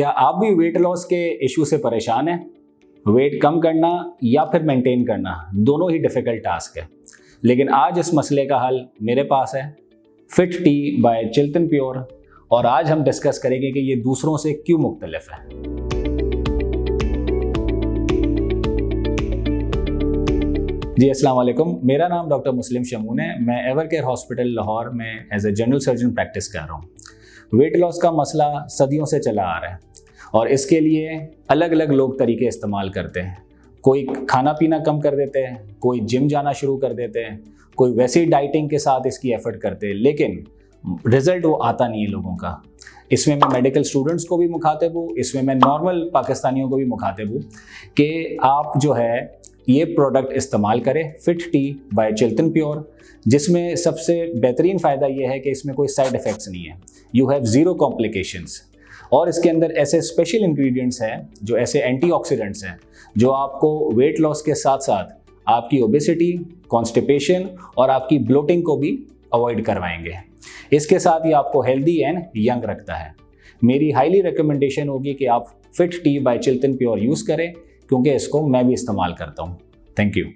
क्या आप भी वेट लॉस के इशू से परेशान हैं? वेट कम करना या फिर मेंटेन करना दोनों ही डिफिकल्ट टास्क है, लेकिन आज इस मसले का हल मेरे पास है, fit tea by Chiltan pure. और आज हम डिस्कस करेंगे कि ये दूसरों से क्यों मुख्तलिफ है। जी अस्सलाम वालेकुम, मेरा नाम डॉक्टर मुस्लिम शमून है। मैं एवरकेयर हॉस्पिटल लाहौर में as a general surgeon practice कर रहा हूँ। वेट लॉस का मसला सदियों से चला आ रहा है और इसके लिए अलग अलग लोग तरीके इस्तेमाल करते हैं। कोई खाना पीना कम कर देते हैं, कोई जिम जाना शुरू कर देते हैं, कोई वैसी डाइटिंग के साथ इसकी एफर्ट करते हैं, लेकिन रिजल्ट वो आता नहीं है लोगों का। इसमें मैं मेडिकल स्टूडेंट्स को भी मुखातिब हूँ, इसमें मैं नॉर्मल पाकिस्तानियों को भी मुखातिब हूँ कि आप जो है ये प्रोडक्ट इस्तेमाल करें, fit tea by Chiltan pure, जिसमें सबसे बेहतरीन फ़ायदा ये है कि इसमें कोई साइड इफ़ेक्ट्स नहीं है। यू हैव ज़ीरो कॉम्प्लिकेशंस और इसके अंदर ऐसे स्पेशल इंग्रेडिएंट्स हैं, जो ऐसे एंटीऑक्सीडेंट्स हैं, जो आपको वेट लॉस के साथ साथ आपकी ओबेसिटी, कॉन्स्टिपेशन और आपकी ब्लोटिंग को भी अवॉइड करवाएंगे। इसके साथ ही आपको हेल्दी एंड यंग रखता है। मेरी हाईली रिकमेंडेशन होगी कि आप fit tea by Chiltan pure use करें, क्योंकि इसको मैं भी इस्तेमाल करता हूँ। Thank you.